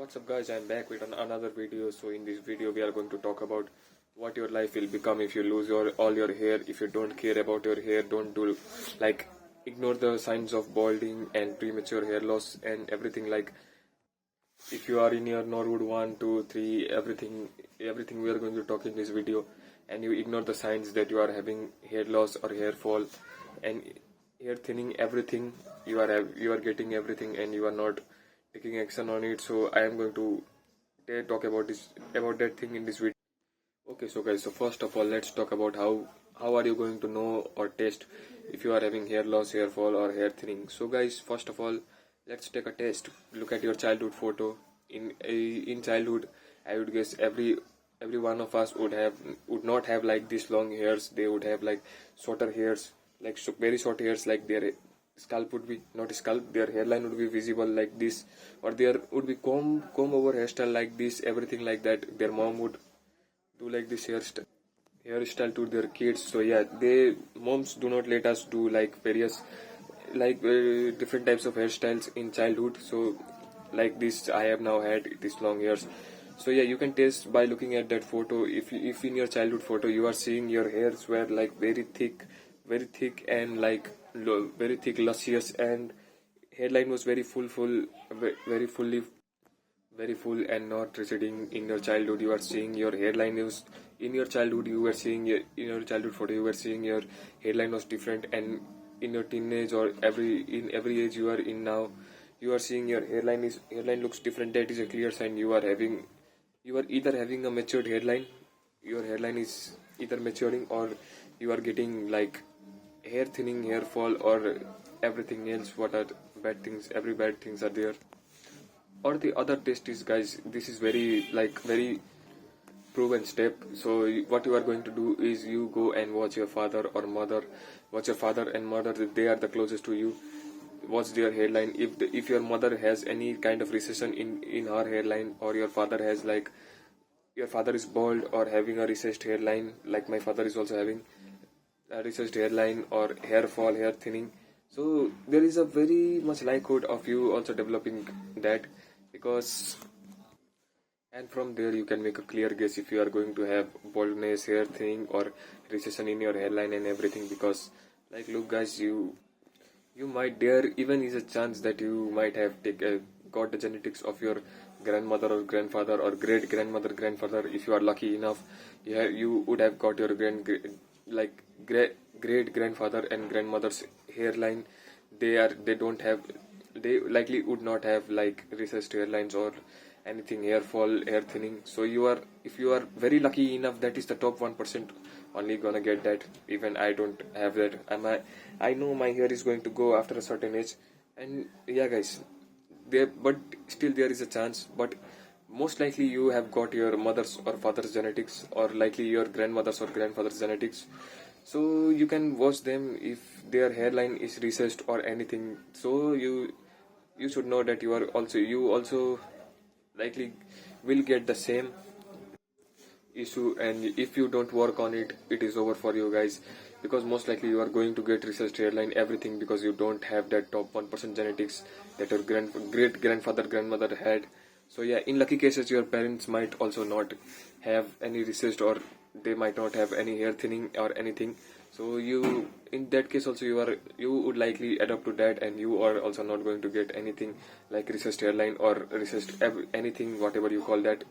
What's up guys, I'm back with another video. So in this video we are going to talk about what your life will become if you lose all your hair. If you don't care about your hair, don't do like ignore the signs of balding and premature hair loss and everything. Like if you are in your Norwood 1, 2, 3, everything we are going to talk in this video, and you ignore the signs that you are having hair loss or hair fall and hair thinning, everything you are getting everything and you are not taking action on it. So I am going to talk about that thing in this video. Okay, so guys, so first of all let's talk about how are you going to know or test if you are having hair loss, hair fall or hair thinning. So guys, first of all let's take a test. Look at your childhood photo. In childhood, I would guess every one of us would not have like these long hairs. They would have like shorter hairs, like very short hairs, like their scalp would be not scalp, their hairline would be visible like this, or there would be comb over hairstyle like this, everything like that. Their mom would do like this hairstyle to their kids. So yeah, they moms do not let us do like various different types of hairstyles in childhood. So like this, I have now had these long hairs. So yeah, you can test by looking at that photo. If in your childhood photo you are seeing your hairs were like very thick and like very thick, luscious, and hairline was very very fully very full and not receding. In your childhood you are seeing your hairline is in your childhood you were seeing in your childhood photo you were seeing your hairline was different, and in your teenage or every age you are in now, you are seeing your hairline looks different. That is a clear sign you are either having a matured hairline, your hairline is either maturing, or you are getting like hair thinning, hair fall, or everything else. What are bad things? Every bad things are there. Or the other test is, guys, this is very proven step. So what you are going to do is you go and watch your father or mother, watch your father and mother, they are the closest to you. Watch their hairline. If your mother has any kind of recession in her hairline, or your father has like your father is bald or having a recessed hairline, like my father is also having a recessed hairline or hair fall, hair thinning, so there is a very much likelihood of you also developing that. Because and from there you can make a clear guess if you are going to have baldness, hair thinning, or recession in your hairline and everything. Because like look guys, you might, there even is a chance that you might have got the genetics of your grandmother or grandfather or great grandmother, grandfather. If you are lucky enough, yeah, you would have got your great grandfather and grandmother's hairline. They don't have, they likely would not have like recessed hairlines or anything, hair fall, hair thinning. So if you are very lucky enough, that is the top 1% only gonna get that. Even I don't have that. I know my hair is going to go after a certain age, and yeah guys, there, but still there is a chance. But most likely you have got your mother's or father's genetics, or likely your grandmother's or grandfather's genetics. So you can watch them if their hairline is recessed or anything. So you should know that you also likely will get the same issue, and if you don't work on it, it is over for you guys. Because most likely you are going to get recessed hairline, everything, because you don't have that top 1% genetics that your great grandfather, grandmother had. So yeah, in lucky cases your parents might also not have any recessed, or they might not have any hair thinning or anything. So you, in that case also, you would likely adapt to that, and you are also not going to get anything like recessed hairline or recessed anything, whatever you call that.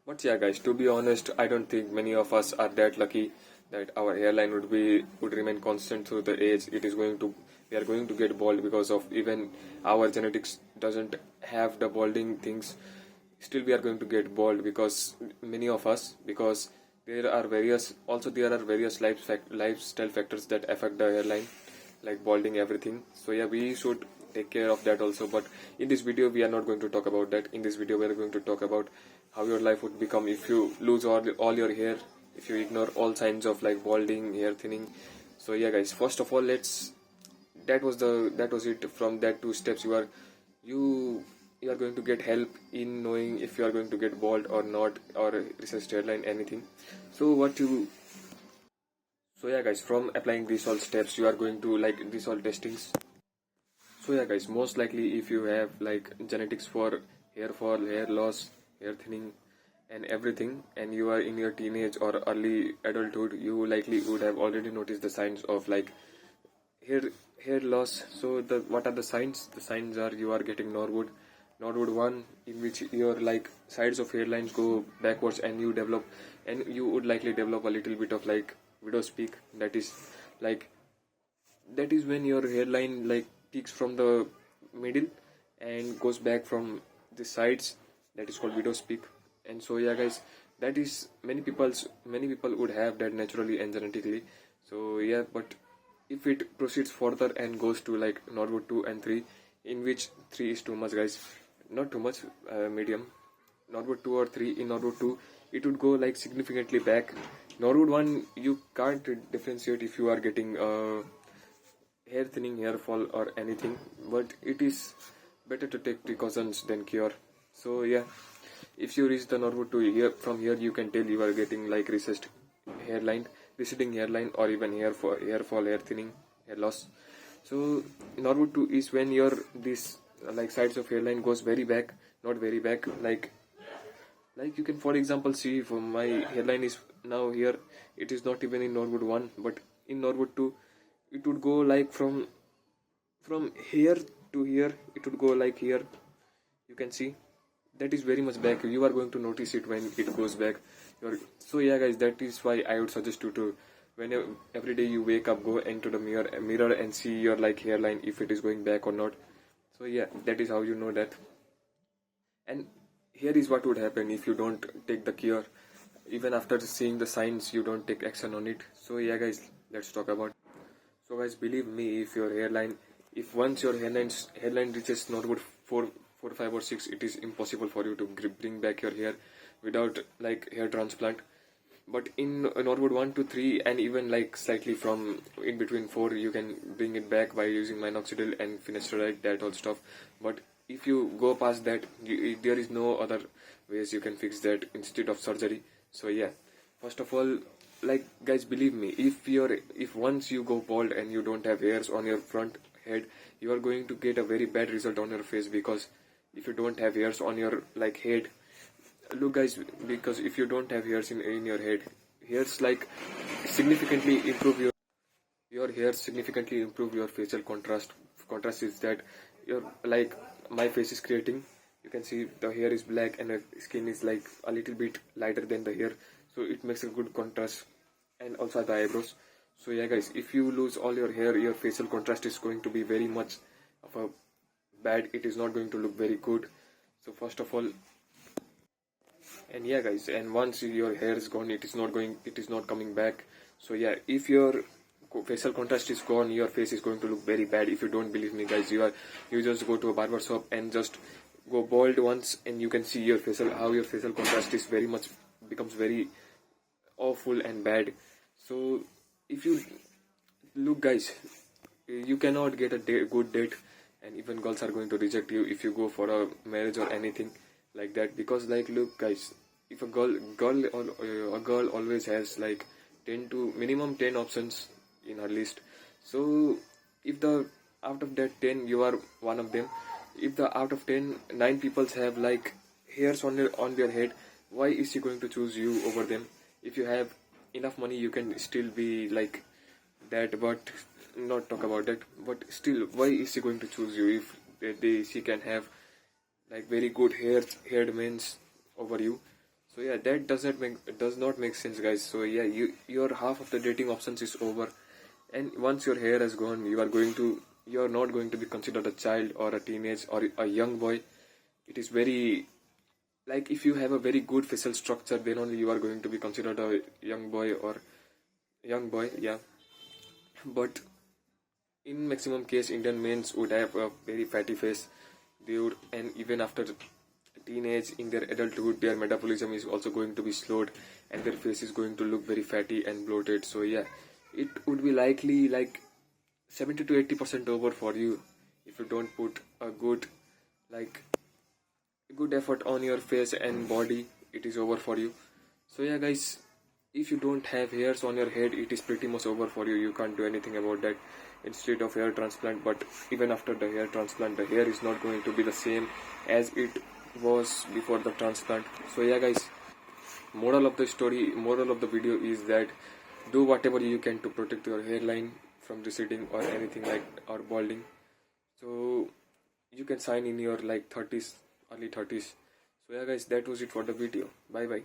But yeah guys, to be honest, I don't think many of us are that lucky that our hairline would remain constant through the age. It is going to, we are going to get bald because of even our genetics doesn't have the balding things. Still we are going to get bald because many of us, because there are various lifestyle factors that affect the hairline, like balding, everything. So yeah, we should take care of that also. But in this video we are not going to talk about that. In this video we are going to talk about how your life would become if you lose all your hair, if you ignore all signs of like balding, hair thinning. So yeah guys, first of all, that was it. From that two steps, you are going to get help in knowing if you are going to get bald or not, or recessed hairline, anything. So yeah guys, from applying these all steps, you are going to like these all testings. So yeah guys, most likely if you have like genetics for hair fall, hair loss, hair thinning, and everything, and you are in your teenage or early adulthood, you likely would have already noticed the signs of like hair hair loss. So the what are the signs? The signs are you are getting Norwood 1, in which your like sides of hairlines go backwards and you would likely develop a little bit of like widow's peak. Like that is when your hairline like peaks from the middle and goes back from the sides. That is called widow's peak. And so yeah guys, that is many people would have that naturally and genetically. So yeah, but if it proceeds further and goes to like Norwood 2 and 3, in which 3 is too much guys, not too much, medium. Norwood 2 or 3, in Norwood 2 it would go like significantly back. Norwood 1 you can't differentiate if you are getting hair thinning, hair fall or anything, but it is better to take precautions than cure. So yeah, if you reach the Norwood 2 here, from here you can tell you are getting like hairline, receding hairline, or even hair fall, hair thinning, hair loss. So Norwood 2 is when your this like sides of hairline goes very back, not very back, like you can for example see for my hairline is now here, it is not even in Norwood 1, but in Norwood 2 it would go like from here to here, it would go like here. You can see that is very much back. You are going to notice it when it goes back. So yeah guys, that is why I would suggest you to, every day you wake up, go into the mirror and see your like hairline, if it is going back or not. So yeah, that is how you know that. And here is what would happen if you don't take the cure. Even after seeing the signs, you don't take action on it. So yeah guys, let's talk about. So guys, believe me, if once your hairline reaches Norwood 4, 5 or 6, it is impossible for you to bring back your hair without like hair transplant. But in Norwood 1 to 3 and even like slightly from in between 4, you can bring it back by using minoxidil and finasteride, that all stuff. But if you go past that, there is no other ways you can fix that instead of surgery. So yeah, first of all, like guys, believe me, if once you go bald and you don't have hairs on your front head, you are going to get a very bad result on your face. Because if you don't have hairs on your like head, look guys, because if you don't have hairs in your head, hairs like significantly improve your hairs significantly improve your facial contrast is that your like my face is creating, you can see the hair is black and the skin is like a little bit lighter than the hair, so it makes a good contrast. And also the eyebrows. So yeah guys, if you lose all your hair, your facial contrast is going to be very much of a bad, it is not going to look very good. So first of all, and yeah guys, and once your hair is gone, it is not coming back. So yeah, if your facial contrast is gone, your face is going to look very bad. If you don't believe me guys, you just go to a barber shop and just go bald once, and you can see your facial contrast is becomes very awful and bad. So if you look guys, you cannot get a good date, and even girls are going to reject you if you go for a marriage or anything like that. Because like look guys, if a girl always has like 10 to minimum 10 options in her list. So if the out of that 10 you are one of them, if the out of 10 9 people have like hairs on their head, why is she going to choose you over them? If you have enough money, you can still be like that, but not talk about that. But still, why is she going to choose you if she can have like very good haired men over you? So yeah, that does not make sense guys. So yeah, your half of the dating options is over. And once your hair has gone, you are not going to be considered a child or a teenage or a young boy. It is very, like if you have a very good facial structure, then only you are going to be considered a young boy, yeah. But in maximum case, Indian men would have a very fatty face. And even after teenage, in their adulthood, their metabolism is also going to be slowed, and their face is going to look very fatty and bloated. So yeah, it would be likely like 70 to 80% over for you if you don't put a good effort on your face and body. It is over for you. So yeah guys, if you don't have hairs on your head, it is pretty much over for you. You can't do anything about that instead of hair transplant. But even after the hair transplant, the hair is not going to be the same as it was before the transplant. So yeah guys, moral of the video is that do whatever you can to protect your hairline from receding or anything like or balding. So you can sign in your like 30s, early 30s. So yeah guys, that was it for the video. Bye bye.